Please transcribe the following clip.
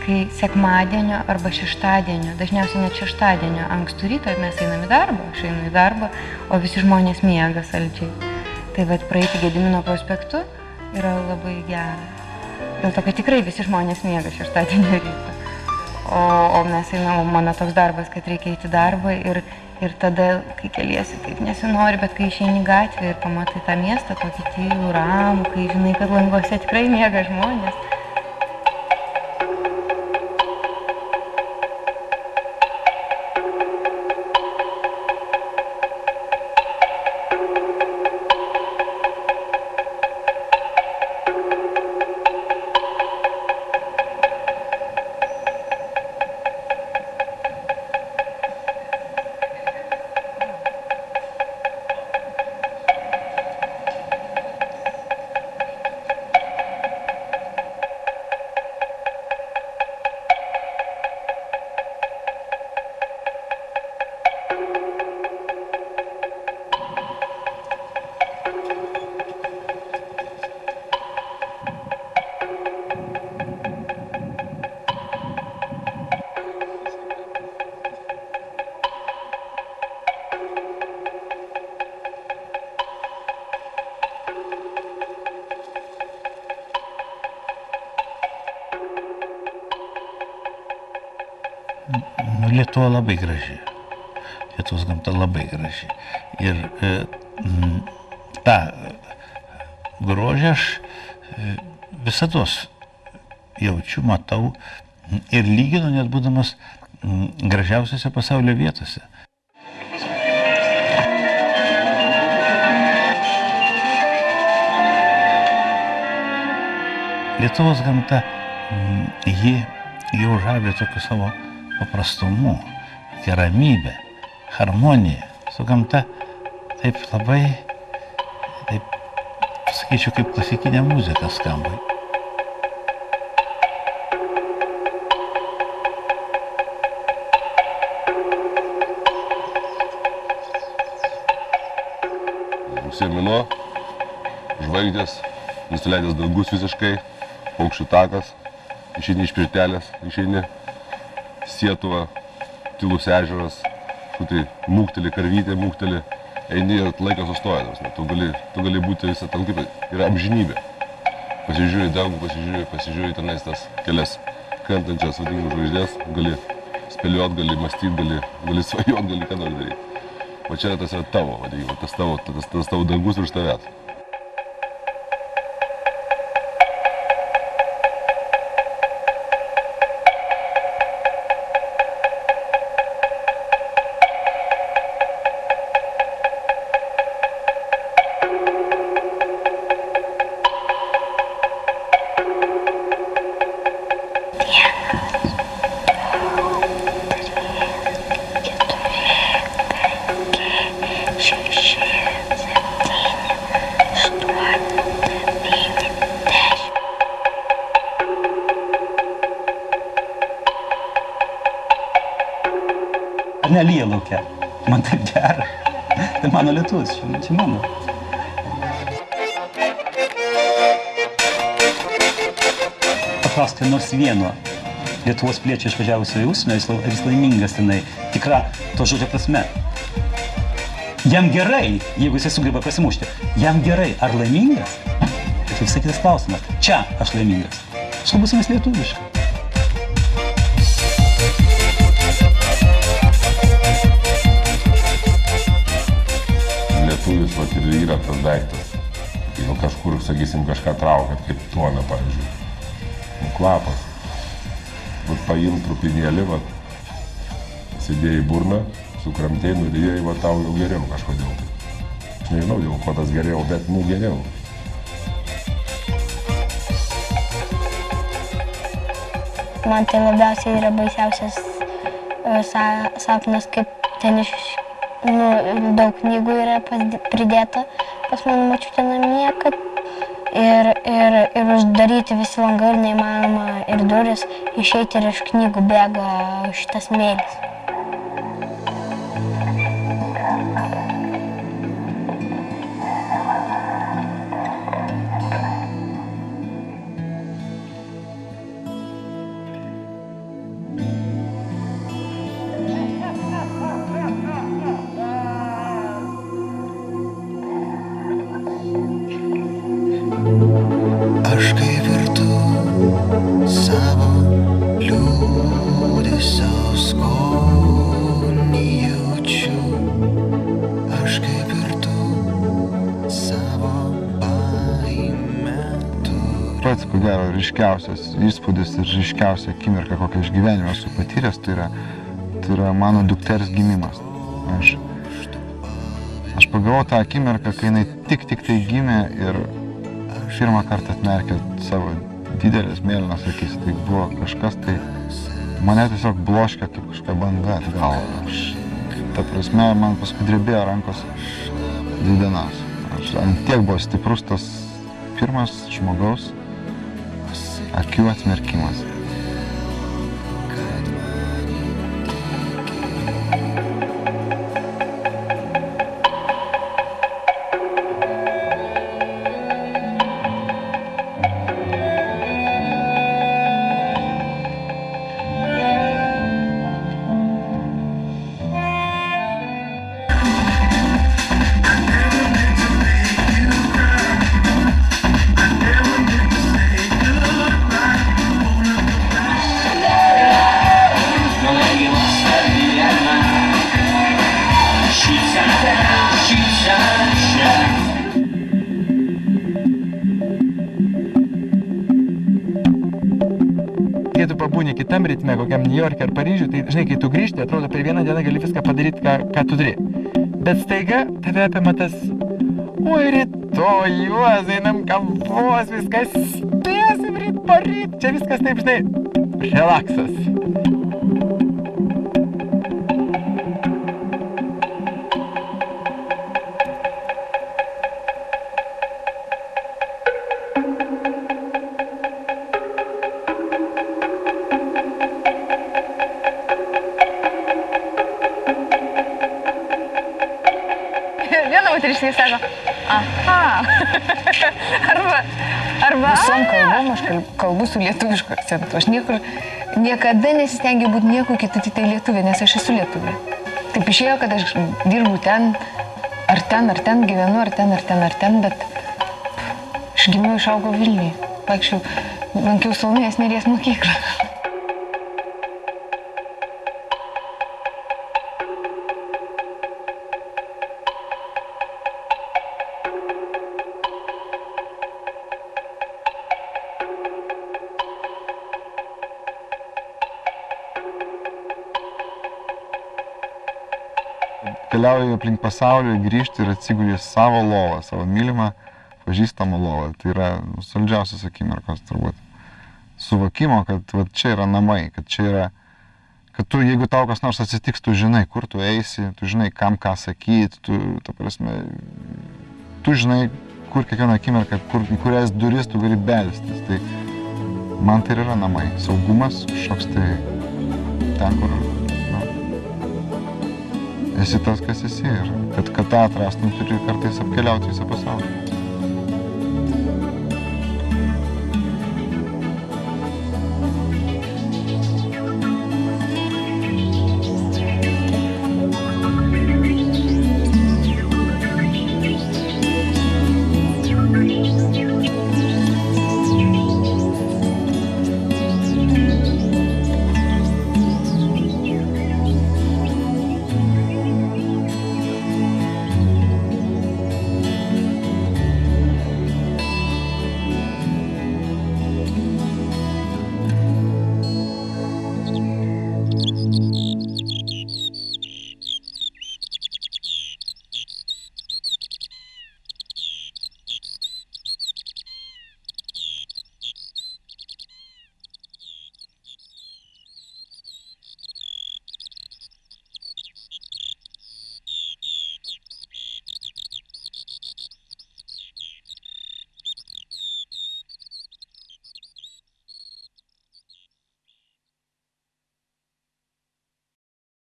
kai sekmadienio arba šeštadienio, dažniausiai net šeštadienio ankstų ryto mes einam į darbą, aš einu į darbą, o visi žmonės miega saldžiai. Tai vat praeiti Gedimino prospektu yra labai gera. Dėl to, kad tikrai visi žmonės miega šeštadienio ryto. O mes einam, mano toks darbas, kad reikia eiti į darbą ir tada, kai keliesi, taip nesinori, bet kai išeini gatvę ir pamatai tą miestą, tokį tylų, ramų, kai žinai, kad languose tikrai miega žmonės. Lietuva labai graži. Lietuvos gamta labai graži. Ir tą grožį aš visados jaučiu, matau ir lyginu net būdamas gražiausiose pasaulio vietose. Lietuvos gamta, ji jau žavi tokiu savo paprastumu, ramybė, harmonija. Su gamta taip labai, taip, sakyčiau, kaip klasikinė muzika skamba. Rugsėjo mėnuo, žvaigždės, nusileidęs dangus visiškai, paukščių takas, išeini iš pirtelės, išeini Sietuva, tylus ežeras, tai mūkteli karvytė, mūkteli, eini ir laikas sustoja. Tu gali būti visą tam kaip yra amžinybė. Pasižiūrėjai dangų, pasižiūrėjai tenais tas kelias krentančias vadinkim žvaigždės, gali spėliot, gali mąstyt, gali svajot, gali ką nori daryti. O čia tas yra tavo, vadinkim, tas tavo dangus virš tavęs. Nelyja laukia. Man taip gera. Tai mano lietus, čia mano. Paklauskite nors vieno Lietuvos piliečio išvažiavusio į užsienio, jis laimingas tenai, tikra to žodžio prasme. Jam gerai, jeigu jisai sugeba prasimušti, jam gerai, ar laimingas? Tai visai kitas klausimas. Čia aš laimingas. Kalbėsimės lietuviškai. Lietuvis vat ir yra tas daiktas. Jeigu kažkur, sakysim, kažką traukat, kaip tuoną, pavyzdžiui. Kvapas. Vat paim trupinėlį, vat, sėdėjai burną, sukramtėjai, nurijai, vat tau jau geriau kažkodėl. Aš nežinau, dėl ko tas geriau, bet geriau. Man tai labiausiai yra baisiausias sapnas, kaip ten daug knygų yra pridėta pas mano močiutę namie, kad ir uždaryti visi langai ir neįmanoma ir duris, išeiti ir iš knygų bėga šitas smėlis. pats, ko gero, ryškiausias įspūdis ir ryškiausia akimirka, kokią aš gyvenime esu patyręs, tai yra mano dukters gimimas. Aš pagavau tą akimirką, kai jinai tik tai gimė ir pirmą kartą atmerkė savo didelės mėlynas akis. Tai buvo kažkas, tai mane tiesiog bloškė kaip kažkokia banga atgal. Ta prasme, man paskui drebėjo rankos 2 dienas. Ant tiek buvo stiprus tas pirmas žmogaus akių atmerkimas. Kai tu pabūni kitam ritme, kokiam New York ar Paryžiui, tai žinai, kai tu grįžti, atrodo, per vieną dieną gali viską padaryti, ką tu turi. Bet staiga tave apima tas, oi rytoj, juos, einam kavos, viskas spėsim ryt, paryt, čia viskas taip, žinai, relaksas. Viena moteriškai sako, aha, arba Visom kalbom aš kalbu su lietuvišku akcentu. Aš niekada nesistengiu būti nieku kitu, tik tai lietuvė, nes aš esu lietuvė. Taip išėjo, kad aš dirbu ten, ar ten gyvenu, ar ten, bet aš gimiau, išaugau Vilniuje. Vaikščiau, lankiau Salomėjos Nėries mokyklą. Keliauju aplink pasaulį, grįžti ir atsigulį į savo lovą, savo mylimą, pažįstamą lovą. Tai yra saldžiausias akimirkos turbūt. Suvokimo, kad čia yra namai, kad čia yra, kad tu, jeigu tau kas nors atsitiks, tu žinai, kur tu eisi, tu žinai, kam ką sakyti, tu žinai, kur kiekvieną akimirką, į kurias duris tu gali belstis. Tai man tai yra namai. Saugumas kažkoks tai ten, kur esi tas, kas esi ir kad tą atrastum, turi kartais apkeliauti visą pasaulį.